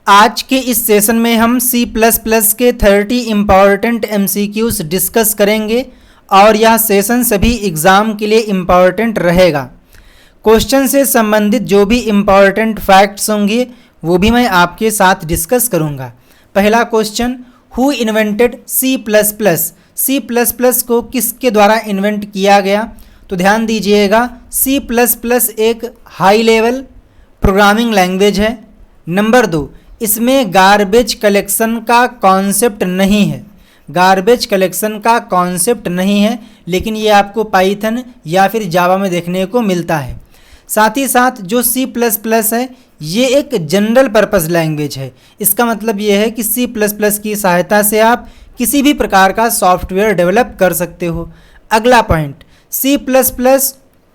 आज के इस सेशन में हम C++ के 30 इम्पॉर्टेंट MCQs डिस्कस करेंगे और यह सेशन सभी एग्ज़ाम के लिए इम्पॉर्टेंट रहेगा। क्वेश्चन से संबंधित जो भी इम्पॉर्टेंट फैक्ट्स होंगे वो भी मैं आपके साथ डिस्कस करूंगा। पहला क्वेश्चन, हु इन्वेंटेड C++? को किसके द्वारा इन्वेंट किया गया? तो ध्यान दीजिएगा, C++ एक हाई लेवल प्रोग्रामिंग लैंग्वेज है। नंबर 2, इसमें गार्बेज कलेक्शन का कॉन्सेप्ट नहीं है। गार्बेज कलेक्शन का कॉन्सेप्ट नहीं है, लेकिन ये आपको पाइथन या फिर जावा में देखने को मिलता है। साथ ही साथ जो C++ है ये एक जनरल पर्पस लैंग्वेज है। इसका मतलब ये है कि C++ की सहायता से आप किसी भी प्रकार का सॉफ्टवेयर डेवलप कर सकते हो। अगला पॉइंट, C++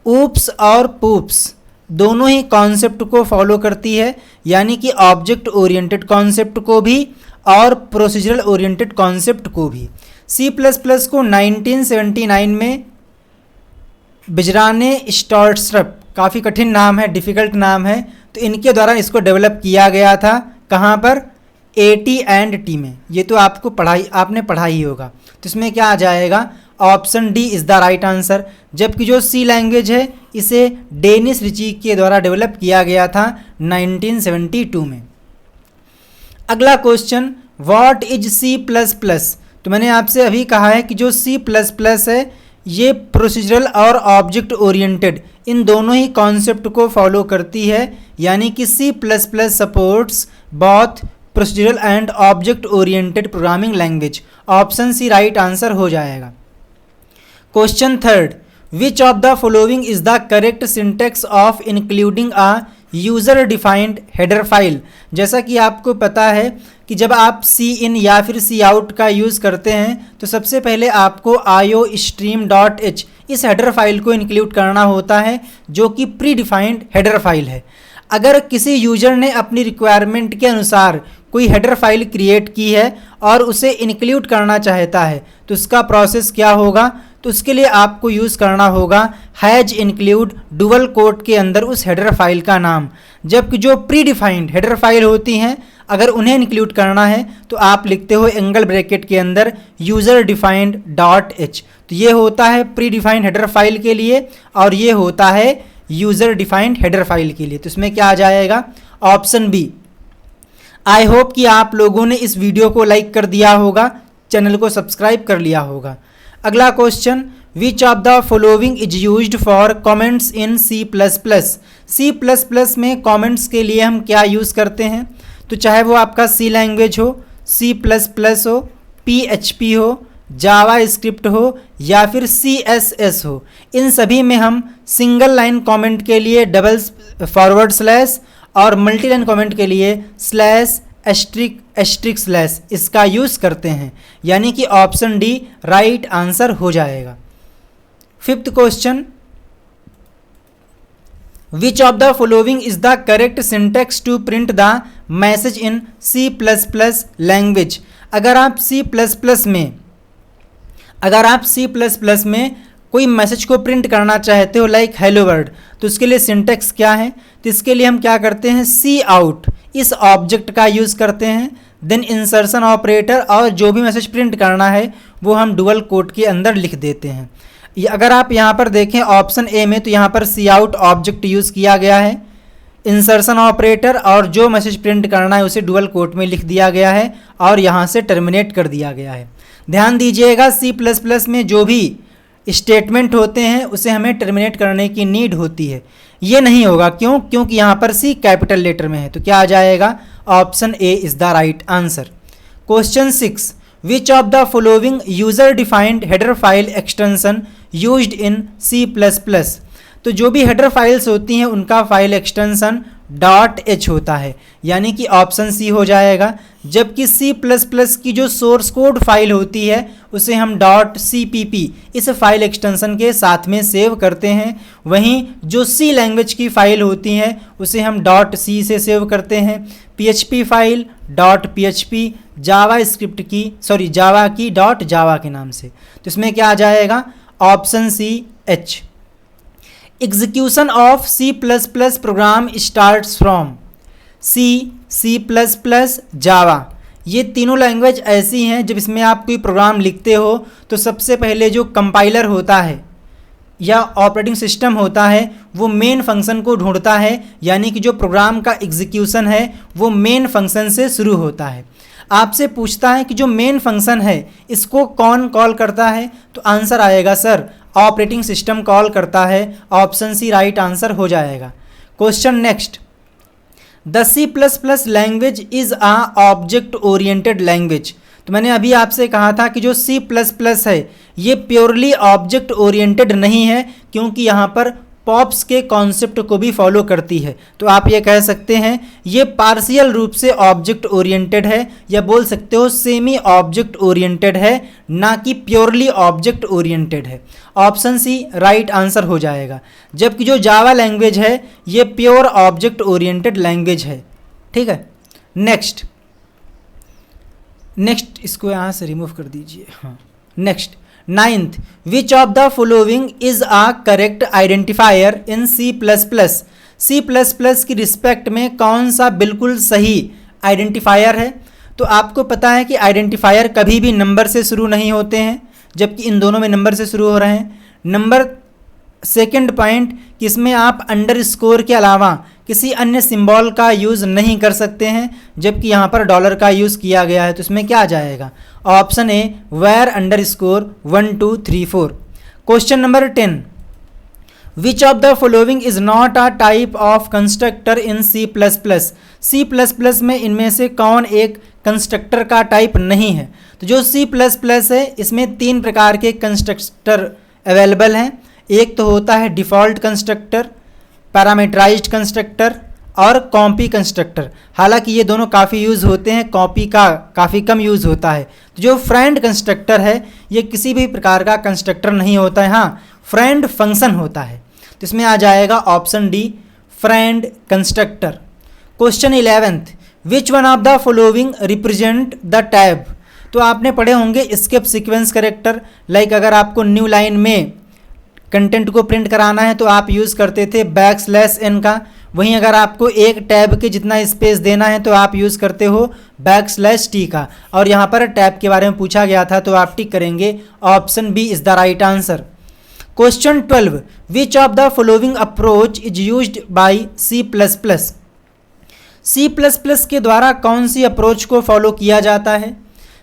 ऊप्स और पूप्स दोनों ही कॉन्सेप्ट को फॉलो करती है, यानी कि ऑब्जेक्ट ओरिएंटेड कॉन्सेप्ट को भी और प्रोसीजरल ओरिएंटेड कॉन्सेप्ट को भी। C++ को 1979 में बिजराने स्टॉर्ट्सरप, काफ़ी कठिन नाम है, डिफ़िकल्ट नाम है, तो इनके द्वारा इसको डेवलप किया गया था। कहाँ पर? AT&T में। ये तो आपने पढ़ा ही होगा। तो इसमें क्या आ जाएगा? Option D is the right answer. जबकि जो C लैंग्वेज है इसे डेनिस रिची के द्वारा डेवलप किया गया था 1972 में। अगला क्वेश्चन, व्हाट इज C++? तो मैंने आपसे अभी कहा है कि जो C++ है ये प्रोसीजरल और ऑब्जेक्ट ओरिएंटेड इन दोनों ही कॉन्सेप्ट को फॉलो करती है, यानी कि C++ supports both procedural and object oriented programming language. Option C right answer हो जाएगा। Question third, which of the following is the correct syntax of including a user defined header file? जैसा कि आपको पता है कि जब आप Cin या फिर Cout का यूज़ करते हैं तो सबसे पहले आपको iostream.h इस हेडर फाइल को इंक्लूड करना होता है, जो कि प्री डिफाइंड हेडर फाइल है। अगर किसी यूजर ने अपनी रिक्वायरमेंट के अनुसार कोई हेडर फाइल क्रिएट की है और उसे इंक्लूड करना चाहता है तो उसका प्रोसेस क्या होगा? तो उसके लिए आपको यूज़ करना होगा हैज इंक्लूड डुअल कोट के अंदर उस हेडर फाइल का नाम। जबकि जो प्री डिफाइंड हेडर फाइल होती हैं अगर उन्हें इंक्लूड करना है तो आप लिखते हो एंगल ब्रैकेट के अंदर यूज़र डिफाइंड .h। तो ये होता है प्री डिफाइंड हेडर फाइल के लिए और ये होता है यूज़र डिफाइंड हेडर फाइल के लिए। तो इसमें क्या आ जाएगा? Option B. आई होप कि आप लोगों ने इस वीडियो को लाइक कर दिया होगा, चैनल को सब्सक्राइब कर लिया होगा। अगला question, which of the following is used for comments in C++? में कमेंट्स के लिए हम क्या यूज़ करते हैं? तो चाहे वो आपका C लैंग्वेज हो, C++ हो, PHP हो, जावा स्क्रिप्ट हो या फिर CSS हो, इन सभी में हम सिंगल लाइन कमेंट के लिए // और मल्टी लाइन कमेंट के लिए /*/ इसका यूज़ करते हैं, यानी कि ऑप्शन डी राइट आंसर हो जाएगा। Fifth question, which of the following is the correct syntax to print the message in C++ language? अगर आप C++ में कोई मैसेज को प्रिंट करना चाहते हो लाइक हेलो वर्ल्ड, तो उसके लिए सिंटेक्स क्या है? तो इसके लिए हम क्या करते हैं? Cout इस ऑब्जेक्ट का यूज़ करते हैं, देन इंसर्शन ऑपरेटर, और जो भी मैसेज प्रिंट करना है वो हम डुअल कोट के अंदर लिख देते हैं। अगर आप यहाँ पर देखें ऑप्शन ए में, तो यहाँ पर Cout ऑब्जेक्ट यूज़ किया गया है, इंसर्शन ऑपरेटर, और जो मैसेज प्रिंट करना है उसे डुअल कोट में लिख दिया गया है और यहाँ से टर्मिनेट कर दिया गया है। ध्यान दीजिएगा, C++ में जो भी स्टेटमेंट होते हैं उसे हमें टर्मिनेट करने की नीड होती है। ये नहीं होगा, क्यों? क्योंकि यहाँ पर C कैपिटल लेटर में है। तो क्या आ जाएगा? Option A is the right answer. Question 6, which of the following user defined header file extension used in C++? तो जो भी हेडर फाइल्स होती हैं उनका फाइल एक्सटेंशन .h होता है, यानी कि ऑप्शन सी हो जाएगा। जबकि C++ की जो सोर्स कोड फाइल होती है उसे हम .cpp इस फाइल एक्सटेंशन के साथ में सेव करते हैं। वहीं जो C लैंग्वेज की फ़ाइल होती हैं उसे हम .c से सेव करते हैं। PHP फाइल .php, जावा की .java के नाम से। तो इसमें क्या आ जाएगा? Option C H। Execution of C++ program starts from C++, Java. ये तीनों लैंग्वेज ऐसी हैं जब इसमें आप कोई प्रोग्राम लिखते हो तो सबसे पहले जो कंपाइलर होता है या ऑपरेटिंग सिस्टम होता है वो मेन फंक्शन को ढूंढता है, यानी कि जो प्रोग्राम का एग्जीक्यूशन है वो मेन फंक्शन से शुरू होता है। आपसे पूछता है कि जो मेन फंक्शन है इसको कौन कॉल करता है, तो आंसर आएगा सर ऑपरेटिंग सिस्टम कॉल करता है। ऑप्शन सी राइट आंसर हो जाएगा। Question next, the C++ language is a object oriented language. तो मैंने अभी आपसे कहा था कि जो C++ है ये प्योरली ऑब्जेक्ट ओरिएंटेड नहीं है, क्योंकि यहाँ पर पॉप्स के कॉन्सेप्ट को भी फॉलो करती है। तो आप ये कह सकते हैं ये पार्शियल रूप से ऑब्जेक्ट ओरिएंटेड है, या बोल सकते हो सेमी ऑब्जेक्ट ओरिएंटेड है, ना कि प्योरली ऑब्जेक्ट ओरिएंटेड है। ऑप्शन सी राइट आंसर हो जाएगा। जबकि जो जावा लैंग्वेज है ये प्योर ऑब्जेक्ट ओरिएंटेड लैंग्वेज है। ठीक है, नेक्स्ट इसको यहाँ से रिमूव कर दीजिए। हाँ, next 9th, which of the following is a correct identifier in C++। C++ की रिस्पेक्ट में कौन सा बिल्कुल सही आइडेंटिफायर है। तो आपको पता है कि आइडेंटिफायर कभी भी नंबर से शुरू नहीं होते हैं, जबकि इन दोनों में नंबर से शुरू हो रहे हैं। नंबर सेकंड पॉइंट कि इसमें आप अंडरस्कोर के अलावा किसी अन्य सिंबल का यूज़ नहीं कर सकते हैं, जबकि यहाँ पर डॉलर का यूज़ किया गया है। तो इसमें क्या आ जाएगा? Option A where _1 2 3 4। Question number 10, which of the following is not a type of constructor in C++। C++ में इनमें से कौन एक कंस्ट्रक्टर का टाइप नहीं है। तो जो C++ है इसमें 3 प्रकार के कंस्ट्रक्टर अवेलेबल हैं। एक तो होता है डिफ़ॉल्ट कंस्ट्रक्टर, पैरामीटराइज्ड कंस्ट्रक्टर और कॉपी कंस्ट्रक्टर। हालांकि ये दोनों काफ़ी यूज़ होते हैं, कॉपी का काफ़ी कम यूज़ होता है। तो जो फ्रेंड कंस्ट्रक्टर है ये किसी भी प्रकार का कंस्ट्रक्टर नहीं होता है, हाँ फ्रेंड फंक्शन होता है। तो इसमें आ जाएगा option D friend constructor. Question 11th, which one of the following represent the tab. तो आपने पढ़े होंगे स्किप सीक्वेंस करेक्टर। लाइक अगर आपको न्यू लाइन में कंटेंट को प्रिंट कराना है तो आप यूज़ करते थे \n का। वहीं अगर आपको एक टैब के जितना स्पेस देना है तो आप यूज़ करते हो \t का। और यहाँ पर टैब के बारे में पूछा गया था तो आप टिक करेंगे option B is the right answer. Question 12, which of the following approach is used by C++। C++ के द्वारा कौन सी अप्रोच को फॉलो किया जाता है।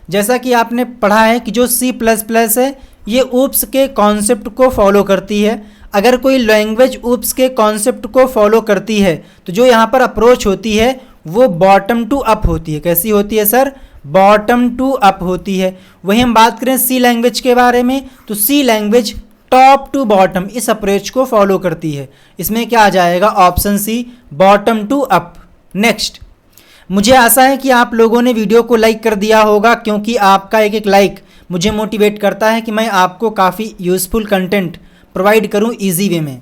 जैसा कि आपने पढ़ा है कि जो C++ है ये ऊप्स के कॉन्सेप्ट को फॉलो करती है। अगर कोई लैंग्वेज ऊप्स के कॉन्सेप्ट को फॉलो करती है तो जो यहाँ पर अप्रोच होती है वो बॉटम टू अप होती है। कैसी होती है सर? बॉटम टू अप होती है। वहीं हम बात करें सी लैंग्वेज के बारे में तो C language top to bottom इस अप्रोच को फॉलो करती है। इसमें क्या आ जाएगा? Option C bottom to up. Next, मुझे आशा है कि आप लोगों ने वीडियो को लाइक कर दिया होगा, क्योंकि आपका एक लाइक मुझे मोटिवेट करता है कि मैं आपको काफ़ी यूज़फुल कंटेंट प्रोवाइड करूं इजी वे में।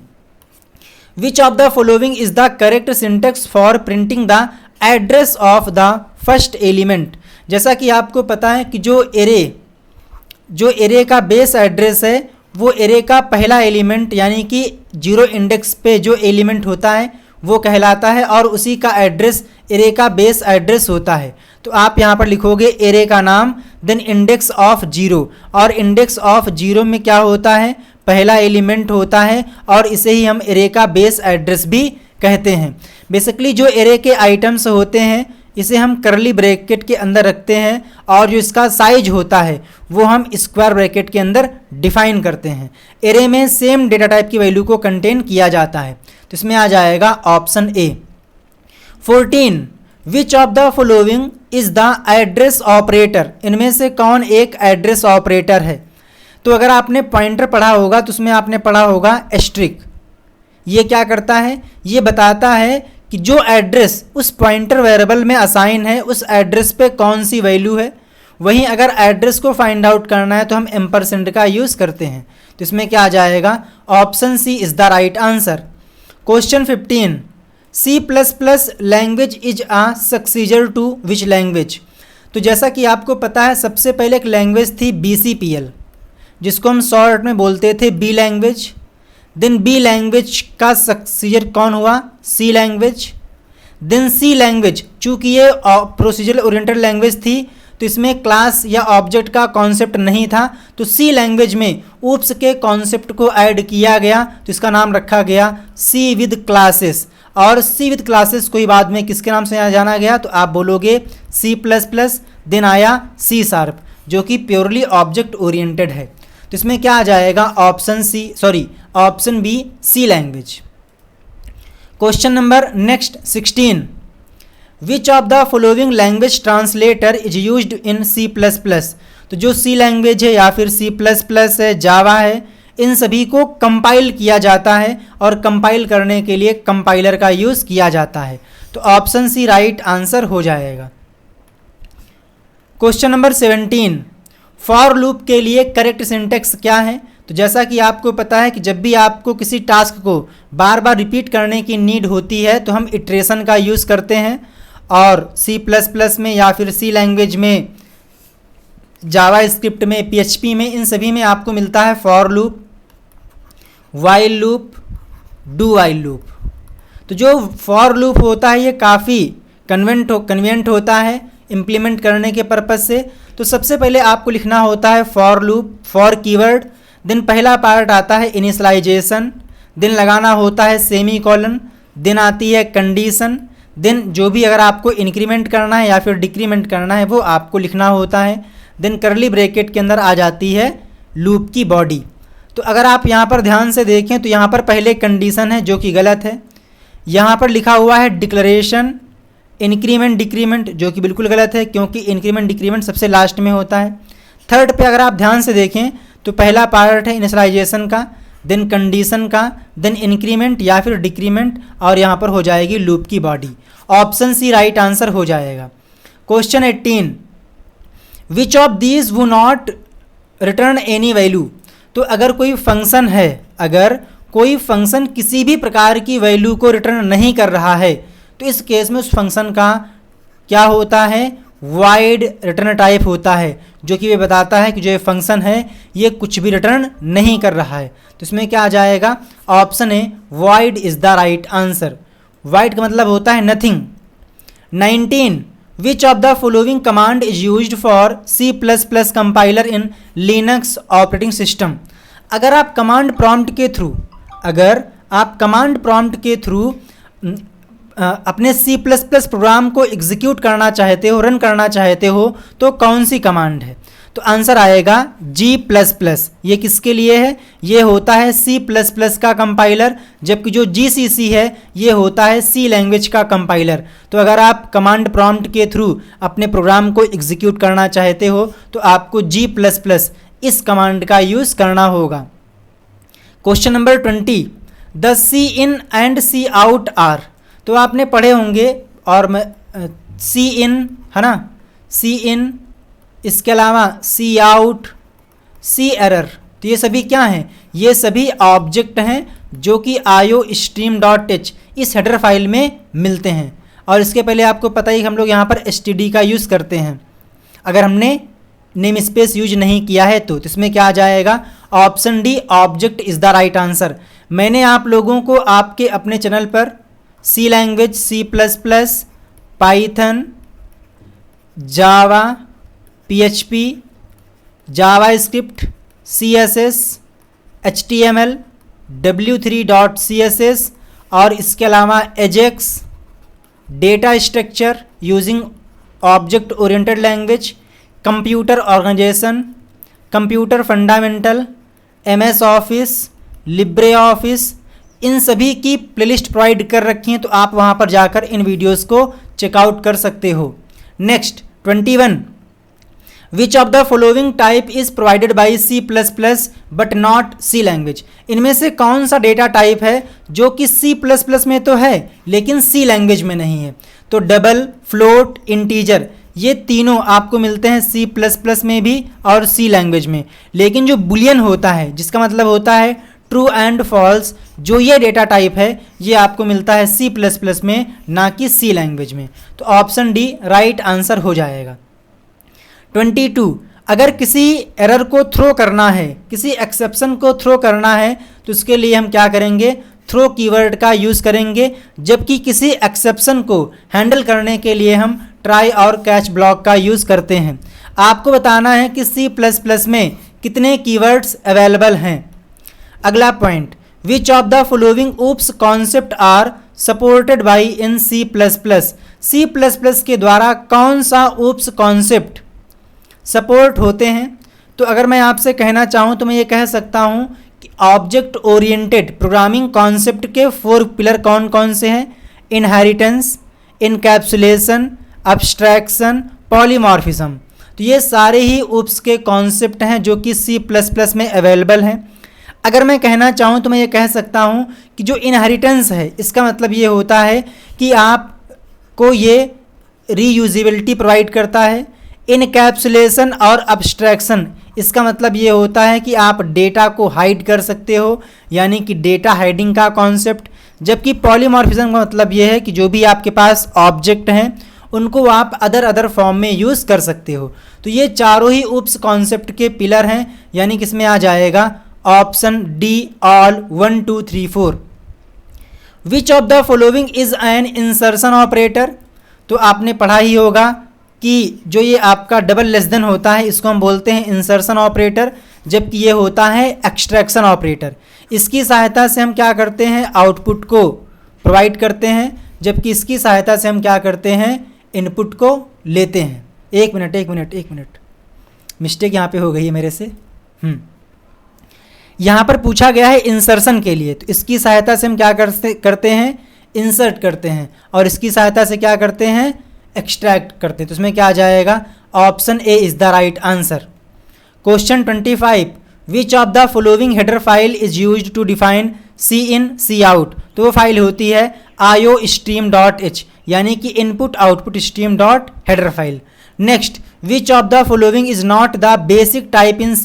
Which of the following is the correct syntax for printing the address of the first element. जैसा कि आपको पता है कि जो एरे का बेस एड्रेस है वो एरे का पहला एलिमेंट यानी कि 0 इंडेक्स पे जो एलिमेंट होता है वो कहलाता है, और उसी का एड्रेस एरे का बेस एड्रेस होता है। तो आप यहाँ पर लिखोगे एरे का नाम देन इंडेक्स ऑफ 0, और इंडेक्स ऑफ 0 में क्या होता है? पहला एलिमेंट होता है, और इसे ही हम एरे का बेस एड्रेस भी कहते हैं। बेसिकली जो एरे के आइटम्स होते हैं इसे हम करली ब्रैकेट के अंदर रखते हैं, और जो इसका साइज होता है वो हम स्क्वायर ब्रैकेट के अंदर डिफाइन करते हैं। एरे में सेम डेटा टाइप की वैल्यू को कंटेन किया जाता है। तो इसमें आ जाएगा option A. 14, which of the following is the address operator. इनमें से कौन एक एड्रेस ऑपरेटर है? तो अगर आपने पॉइंटर पढ़ा होगा तो उसमें आपने पढ़ा होगा एस्ट्रिक। ये क्या करता है? ये बताता है कि जो एड्रेस उस पॉइंटर वेरिएबल में असाइन है उस एड्रेस पे कौन सी वैल्यू है। वहीं अगर एड्रेस को फाइंड आउट करना है तो हम एम्परसेंड का यूज़ करते हैं। तो इसमें क्या आ जाएगा? Option C is the right answer. Question 15, C++ language is a successor to which language. तो जैसा कि आपको पता है सबसे पहले एक लैंग्वेज थी BCPL, जिसको हम शॉर्ट में बोलते थे B language. Then B language का सक्सीजर कौन हुआ? C language. Then C language, चूंकि ये प्रोसीजरल ओरिएंटेड लैंग्वेज थी तो इसमें क्लास या ऑब्जेक्ट का कॉन्सेप्ट नहीं था, तो सी लैंग्वेज में ऊप्स के कॉन्सेप्ट को ऐड किया गया तो इसका नाम रखा गया सी विद क्लासेस। और सी विद क्लासेस को ही बाद में किसके नाम से जाना गया, तो आप बोलोगे सी प्लस प्लस, देन आया सी शार्प जो कि प्योरली ऑब्जेक्ट ओरिएंटेड है। तो इसमें क्या आ जाएगा, option B C language. Question number next 16, which of the following language translator is used in C plus plus. तो जो सी लैंग्वेज है या फिर सी प्लस प्लस है, जावा है, इन सभी को कंपाइल किया जाता है और कंपाइल करने के लिए कंपाइलर का यूज़ किया जाता है। तो ऑप्शन सी राइट आंसर हो जाएगा। क्वेश्चन नंबर 17, फॉर लूप के लिए करेक्ट सिंटेक्स क्या है। तो जैसा कि आपको पता है कि जब भी आपको किसी टास्क को बार बार रिपीट करने की नीड होती है तो हम इटरेशन का यूज़ करते हैं, और सी प्लस प्लस में या फिर सी लैंग्वेज में, जावा स्क्रिप्ट में, PHP में, इन सभी में आपको मिलता है for loop, while loop, do while loop. तो जो फॉर लूप होता है ये काफ़ी कन्वीनियंट होता है इम्प्लीमेंट करने के पर्पज़ से। तो सबसे पहले आपको लिखना होता है for loop, for keyword, then पहला पार्ट आता है इनिशियलाइजेशन, देन लगाना होता है सेमी कॉलन, देन आती है कंडीशन, देन जो भी अगर आपको इंक्रीमेंट करना है या फिर डिक्रीमेंट करना है वो आपको लिखना होता है, देन करली ब्रैकेट के अंदर आ जाती है लूप की बॉडी। तो अगर आप यहाँ पर ध्यान से देखें तो यहाँ पर पहले कंडीशन है जो कि गलत है, यहाँ पर लिखा हुआ है डिक्लेरेशन इंक्रीमेंट डिक्रीमेंट जो कि बिल्कुल गलत है क्योंकि इंक्रीमेंट डिक्रीमेंट सबसे लास्ट में होता है। थर्ड पे अगर आप ध्यान से देखें तो पहला पार्ट है इनिशियलाइजेशन का, देन कंडीशन का, देन इंक्रीमेंट या फिर डिक्रीमेंट, और यहाँ पर हो जाएगी लूप की body. Option C right answer हो जाएगा। Question 18, which of these would not return any value. तो अगर कोई फंक्शन है, अगर कोई फंक्शन किसी भी प्रकार की वैल्यू को रिटर्न नहीं कर रहा है तो इस केस में उस फंक्शन का क्या होता है, वाइड रिटर्न टाइप होता है, जो कि ये बताता है कि जो ये फंक्शन है ये कुछ भी रिटर्न नहीं कर रहा है। तो इसमें क्या आ जाएगा, option A void is the right answer. Void का मतलब होता है nothing. 19, which of the following command is used for C plus plus compiler in Linux operating system. अगर आप कमांड प्रॉम्प्ट के थ्रू अपने सी प्लस प्लस प्रोग्राम को execute करना चाहते हो, रन करना चाहते हो, तो कौन सी कमांड है। तो आंसर आएगा जी प्लस प्लस। ये किसके लिए है, ये होता है सी प्लस प्लस का कंपाइलर, जबकि जो GCC है ये होता है सी लैंग्वेज का कंपाइलर। तो अगर आप कमांड प्रॉम्प्ट के थ्रू अपने प्रोग्राम को एग्जीक्यूट करना चाहते हो तो आपको जी प्लस प्लस इस कमांड का यूज़ करना होगा। Question number 20, the C in and C out are. तो आपने पढ़े होंगे और सी इन है ना, सी इन, इसके अलावा सी आउट, सी एरर, तो ये सभी क्या हैं, ये सभी ऑब्जेक्ट हैं जो कि iostream.h इस हेडर फाइल में मिलते हैं। और इसके पहले आपको पता ही हम लोग यहाँ पर std का यूज़ करते हैं अगर हमने नेम स्पेस यूज नहीं किया है तो इसमें क्या आ जाएगा, option D object is the right answer. मैंने आप लोगों को आपके अपने चैनल पर C language, C plus plus, Python, Java, PHP, JavaScript, CSS, HTML, w3.css और इसके अलावा Ajax, data structure using object oriented language, computer organisation, computer fundamental, MS office, Libre office, इन सभी की प्लेलिस्ट प्रोवाइड कर रखी हैं, तो आप वहां पर जाकर इन वीडियोस को चेकआउट कर सकते हो। Next 21, which of the following type is provided by C plus plus but not C language. इनमें से कौन सा डेटा टाइप है जो कि सी प्लस प्लस में तो है लेकिन सी लैंग्वेज में नहीं है। तो डबल, फ्लोट, इंटीजर, ये तीनों आपको मिलते हैं सी प्लस प्लस में भी और सी लैंग्वेज में, लेकिन जो बुलियन होता है जिसका मतलब होता है ट्रू एंड फॉल्स, जो ये डेटा टाइप है ये आपको मिलता है सी प्लस प्लस में, ना कि सी लैंग्वेज में। तो ऑप्शन डी राइट आंसर हो जाएगा। 22, अगर किसी एरर को थ्रो करना है, किसी एक्सेप्शन को थ्रो करना है तो उसके लिए हम क्या करेंगे, थ्रो कीवर्ड का यूज़ करेंगे, जबकि किसी एक्सेप्शन को हैंडल करने के लिए हम ट्राई और कैच ब्लॉक का यूज़ करते हैं। आपको बताना है कि C++ में कितने कीवर्ड्स अवेलेबल हैं। अगला point, which of the following OOPs concept are supported by in C++। के द्वारा कौन सा ऊप्स कॉन्सेप्ट सपोर्ट होते हैं? तो अगर मैं आपसे कहना चाहूँ तो मैं ये कह सकता हूँ कि ऑब्जेक्ट ओरिएंटेड प्रोग्रामिंग कॉन्सेप्ट के 4 पिलर कौन कौन से हैं? Inheritance, encapsulation, abstraction, polymorphism. तो ये सारे ही ऊप्स के कॉन्सेप्ट हैं जो कि C++ में अवेलेबल हैं। अगर मैं कहना चाहूँ तो मैं ये कह सकता हूँ कि जो इनहेरिटेंस है इसका मतलब ये होता है कि आपको ये रीयूजेबिलिटी प्रोवाइड करता है। इनकैप्सुलेशन और अब्स्ट्रैक्शन इसका मतलब ये होता है कि आप डेटा को हाइड कर सकते हो, यानी कि डेटा हाइडिंग का कॉन्सेप्ट। जबकि पॉलीमॉर्फिज्म का मतलब ये है कि जो भी आपके पास ऑब्जेक्ट हैं उनको आप अदर फॉर्म में यूज़ कर सकते हो। तो ये चारों ही ऊप्स कॉन्सेप्ट के पिलर हैं, यानी कि इसमें आ जाएगा option D, all 1 2 3 4। Which of the following is an insertion operator. तो आपने पढ़ा ही होगा कि जो ये आपका डबल लेस देन होता है इसको हम बोलते हैं इंसर्शन ऑपरेटर, जबकि ये होता है एक्सट्रैक्शन ऑपरेटर। इसकी सहायता से हम क्या करते हैं? आउटपुट को प्रोवाइड करते हैं, जबकि इसकी सहायता से हम क्या करते हैं? इनपुट को लेते हैं। एक मिनट, मिस्टेक यहाँ पे हो गई है मेरे से। यहाँ पर पूछा गया है इंसर्शन के लिए, तो इसकी सहायता से हम क्या करते हैं? इंसर्ट करते हैं, और इसकी सहायता से क्या करते हैं? एक्सट्रैक्ट करते हैं। तो इसमें क्या आ जाएगा? Option A is the right answer. Question 25, which of the following header file is used to define C in C out. तो वो फाइल होती है iostream.h, यानी कि input output stream dot header file. Next, which of the following is not the basic type in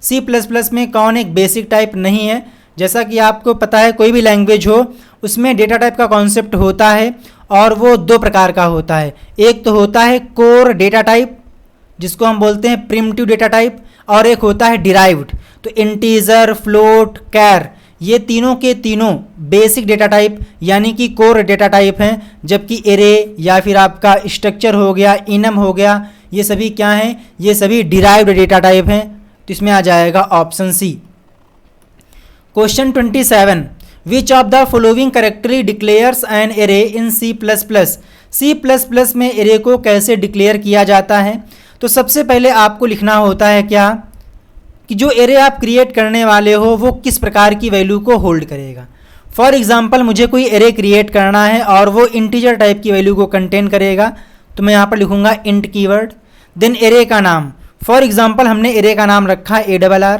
C++ में कौन एक basic type नहीं है? जैसा कि आपको पता है कोई भी लैंग्वेज हो उसमें डेटा टाइप का कॉन्सेप्ट होता है, और वो 2 प्रकार का होता है। एक तो होता है कोर डेटा टाइप जिसको हम बोलते हैं प्रिमिटिव डेटा टाइप, और एक होता है डिराइव्ड। तो इंटीजर, फ्लोट, कैर, ये तीनों के तीनों बेसिक डेटा टाइप यानी कि कोर डेटा टाइप हैं, जबकि एरे या फिर आपका स्ट्रक्चर हो गया, इनम हो गया, ये सभी क्या हैं? ये सभी डिराइव्ड डेटा टाइप हैं। तो इसमें आ जाएगा option C. Question 27, which of the following correctly declares an array in C++ में एरे को कैसे डिक्लेयर किया जाता है? तो सबसे पहले आपको लिखना होता है क्या कि जो एरे आप क्रिएट करने वाले हो वो किस प्रकार की वैल्यू को होल्ड करेगा। फॉर एग्जांपल मुझे कोई एरे क्रिएट करना है और वो इंटीजर टाइप की वैल्यू को कंटेन करेगा, तो मैं यहाँ पर लिखूंगा इंट कीवर्ड, देन एरे का नाम। फॉर एग्जांपल हमने एरे का नाम रखा ARR।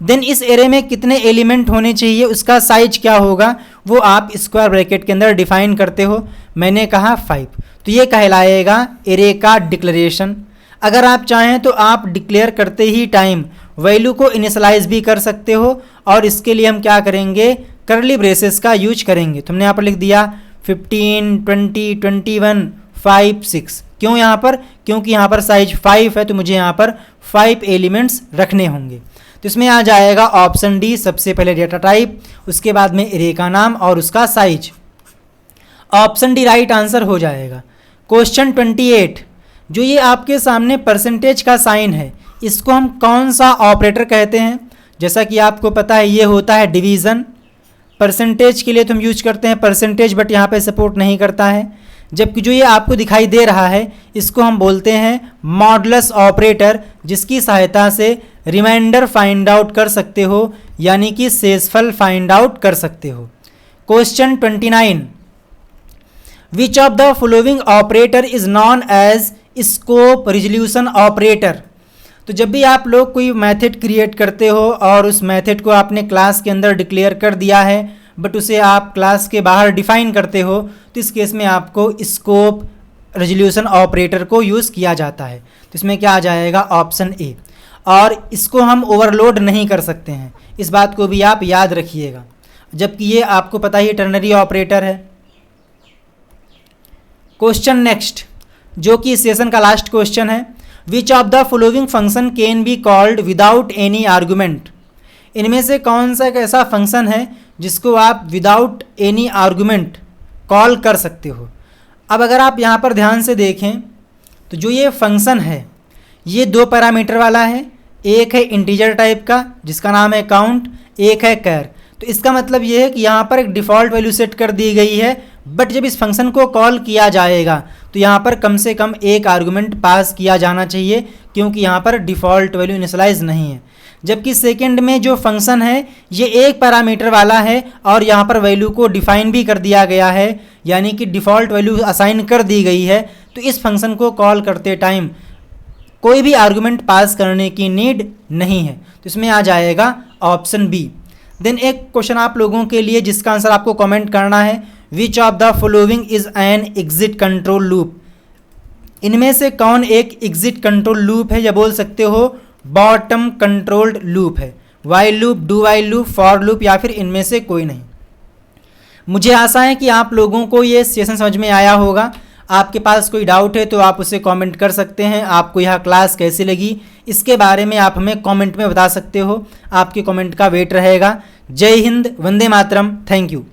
देन इस एरे में कितने एलिमेंट होने चाहिए, उसका साइज क्या होगा, वो आप स्क्वायर ब्रैकेट के अंदर डिफाइन करते हो। मैंने कहा 5, तो ये कहलाएगा एरे का डिक्लेरेशन। अगर आप चाहें तो आप डिक्लेयर करते ही टाइम वैल्यू को इनिशियलाइज भी कर सकते हो, और इसके लिए हम क्या करेंगे? करली ब्रेसेस का यूज करेंगे। तो हमने यहाँ पर लिख दिया 15, 20, 21, 5, 6। क्यों यहाँ पर? क्योंकि यहाँ पर साइज 5 है, तो मुझे यहाँ पर 5 एलिमेंट्स रखने होंगे। तो इसमें आ जाएगा ऑप्शन डी, सबसे पहले डेटा टाइप, उसके बाद में एरे का नाम और उसका size. Option D right answer हो जाएगा। क्वेश्चन 28, जो ये आपके सामने परसेंटेज का साइन है इसको हम कौन सा ऑपरेटर कहते हैं? जैसा कि आपको पता है ये होता है डिवीज़न। परसेंटेज के लिए तो हम यूज करते हैं परसेंटेज, बट यहाँ पे सपोर्ट नहीं करता है। जबकि जो ये आपको दिखाई दे रहा है इसको हम बोलते हैं मॉडुलस ऑपरेटर, जिसकी सहायता से रिमाइंडर फाइंड आउट कर सकते हो, यानी कि शेषफल फाइंड आउट कर सकते हो। Question 29, which of the following operator is known as scope resolution operator. तो जब भी आप लोग कोई मेथड क्रिएट करते हो और उस मेथड को आपने क्लास के अंदर डिक्लेयर कर दिया है बट उसे आप क्लास के बाहर डिफाइन करते हो, तो इस केस में आपको स्कोप रेजोल्यूशन ऑपरेटर को यूज़ किया जाता है। तो इसमें क्या आ जाएगा? ऑप्शन ए। और इसको हम ओवरलोड नहीं कर सकते हैं, इस बात को भी आप याद रखिएगा, जबकि ये आपको पता ही टर्नरी ऑपरेटर है। क्वेश्चन नेक्स्ट, जो कि इस सेशन का लास्ट क्वेश्चन है, विच of the following function can be called without any argument. इनमें से कौन सा एक ऐसा फंक्शन है जिसको आप विदाउट एनी आर्गुमेंट कॉल कर सकते हो। अब अगर आप यहाँ पर ध्यान से देखें तो जो ये फंक्शन है ये 2 पैरामीटर वाला है, एक है इंटीजर टाइप का जिसका नाम है काउंट, एक है कैर। तो इसका मतलब ये है कि यहाँ पर एक डिफ़ॉल्ट वैल्यू सेट कर दी गई है, बट जब इस फंक्शन को कॉल किया जाएगा तो यहाँ पर कम से कम एक आर्गुमेंट पास किया जाना चाहिए, क्योंकि यहाँ पर डिफ़ॉल्ट वैल्यू इनिशियलाइज नहीं है। जबकि सेकंड में जो फंक्शन है ये एक पैरामीटर वाला है और यहाँ पर वैल्यू को डिफाइन भी कर दिया गया है, यानी कि डिफ़ॉल्ट वैल्यू असाइन कर दी गई है। तो इस फंक्शन को कॉल करते टाइम कोई भी आर्गुमेंट पास करने की नीड नहीं है। तो इसमें आ जाएगा ऑप्शन बी। देन एक क्वेश्चन आप लोगों के लिए जिसका आंसर आपको कमेंट करना है, विच of the following is an exit control loop. इनमें से कौन एक एग्जिट कंट्रोल लूप है, या बोल सकते हो बॉटम कंट्रोल्ड लूप है। While loop, do while loop, for loop, या फिर इनमें से कोई नहीं। मुझे आशा है कि आप लोगों को ये सेशन समझ में आया होगा। आपके पास कोई डाउट है तो आप उसे कमेंट कर सकते हैं। आपको यह क्लास कैसी लगी इसके बारे में आप हमें कमेंट में बता सकते हो। आपके कमेंट का वेट रहेगा। जय हिंद, वंदे मातरम, थैंक यू।